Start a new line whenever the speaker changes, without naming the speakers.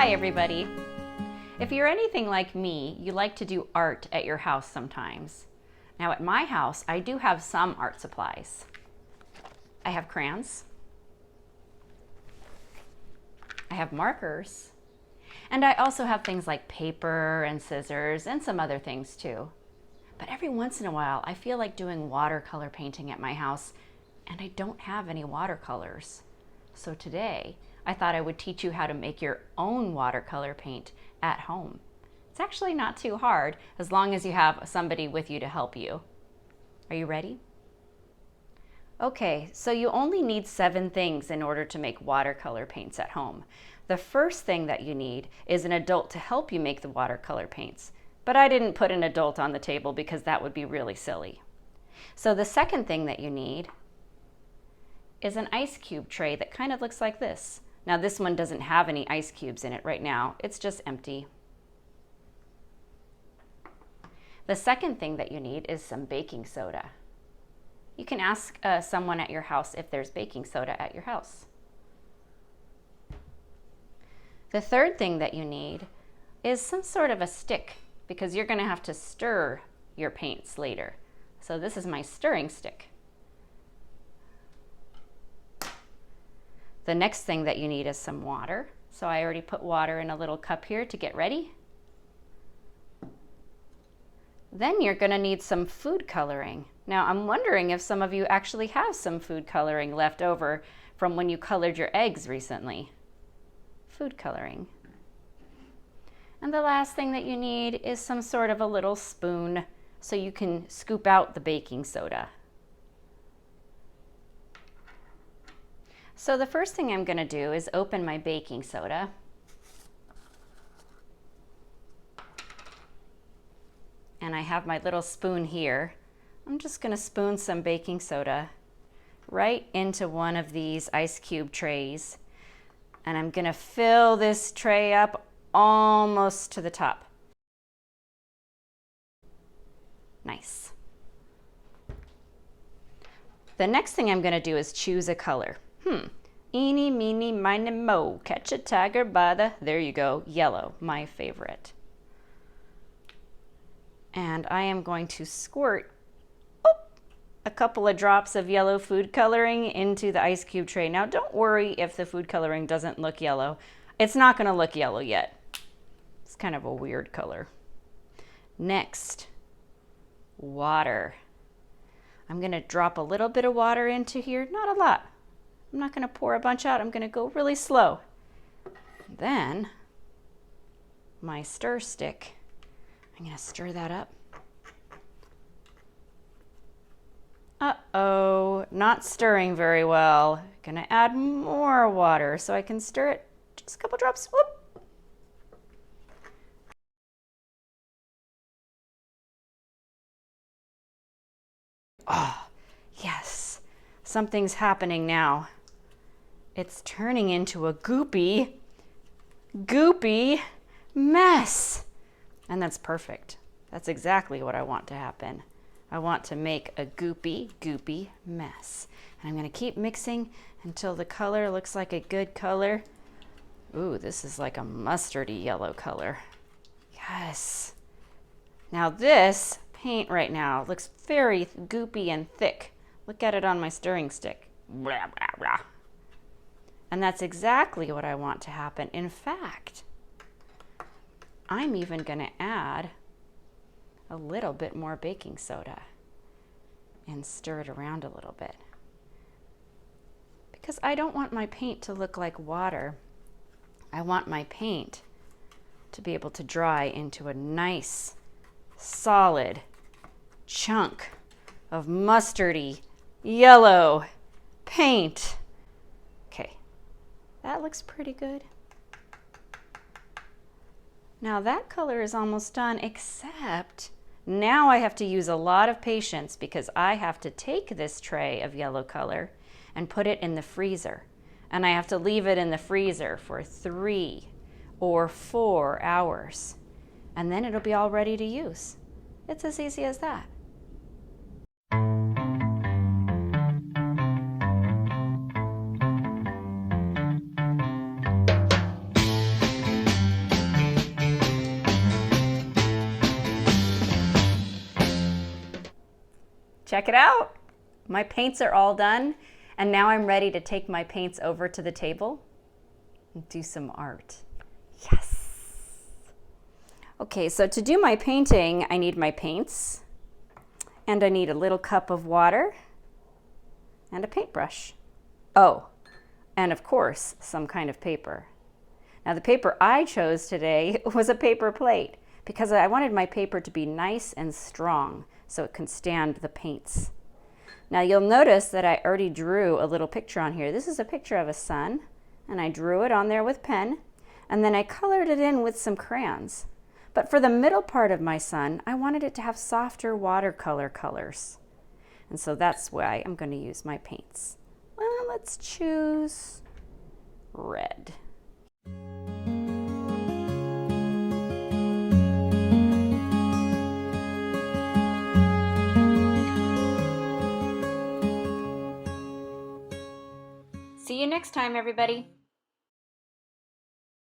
Hi everybody! If you're anything like me, you like to do art at your house sometimes. Now at my house, I do have some art supplies. I have crayons, I have markers, and I also have things like paper and scissors and some other things too. But every once in a while, I feel like doing watercolor painting at my house, and I don't have any watercolors. So today, I thought I would teach you how to make your own watercolor paint at home. It's actually not too hard, as long as you have somebody with you to help you. Are you ready? Okay, so you only need 7 things in order to make watercolor paints at home. The first thing that you need is an adult to help you make the watercolor paints. But I didn't put an adult on the table because that would be really silly. So the second thing that you need is an ice cube tray that kind of looks like this. Now this one doesn't have any ice cubes in it right now, it's just empty. The second thing that you need is some baking soda. You can ask someone at your house if there's baking soda at your house. The third thing that you need is some sort of a stick, because you're going to have to stir your paints later. So this is my stirring stick. The next thing that you need is some water. So I already put water in a little cup here to get ready. Then you're going to need some food coloring. Now I'm wondering if some of you actually have some food coloring left over from when you colored your eggs recently. Food coloring. And the last thing that you need is some sort of a little spoon so you can scoop out the baking soda. So the first thing I'm going to do is open my baking soda. And I have my little spoon here. I'm just going to spoon some baking soda right into one of these ice cube trays. And I'm going to fill this tray up almost to the top. Nice. The next thing I'm going to do is choose a color. Eeny, meeny, miny, mo. Catch a tiger by the, there you go, yellow, my favorite. And I am going to squirt a couple of drops of yellow food coloring into the ice cube tray. Now don't worry if the food coloring doesn't look yellow. It's not going to look yellow yet. It's kind of a weird color. Next, water. I'm going to drop a little bit of water into here, not a lot. I'm not going to pour a bunch out. I'm going to go really slow. Then my stir stick, I'm going to stir that up. Uh-oh, not stirring very well. Going to add more water so I can stir it just a couple drops. Whoop. Oh, yes, something's happening now. It's turning into a goopy mess. And that's perfect. That's exactly what I want to happen. I want to make a goopy mess. And I'm going to keep mixing until the color looks like a good color. Ooh, this is like a mustardy yellow color. Yes. Now this paint right now looks very goopy and thick. Look at it on my stirring stick. Blah, blah, blah. And that's exactly what I want to happen. In fact, I'm even going to add a little bit more baking soda and stir it around a little bit. Because I don't want my paint to look like water. I want my paint to be able to dry into a nice, solid chunk of mustardy yellow paint. Okay, that looks pretty good. Now that color is almost done, except now I have to use a lot of patience because I have to take this tray of yellow color and put it in the freezer. And I have to leave it in the freezer for 3 or 4 hours. And then it'll be all ready to use. It's as easy as that. check it out. My paints are all done, and now I'm ready to take my paints over to the table and do some art. Yes! Okay, so to do my painting, I need my paints, and I need a little cup of water, and a paintbrush. Oh, and of course, some kind of paper. Now the paper I chose today was a paper plate because I wanted my paper to be nice and strong so it can stand the paints. Now you'll notice that I already drew a little picture on here. This is a picture of a sun, and I drew it on there with pen, and then I colored it in with some crayons. But for the middle part of my sun, I wanted it to have softer watercolor colors. And so that's why I'm going to use my paints. Well, let's choose red. See you next time, everybody.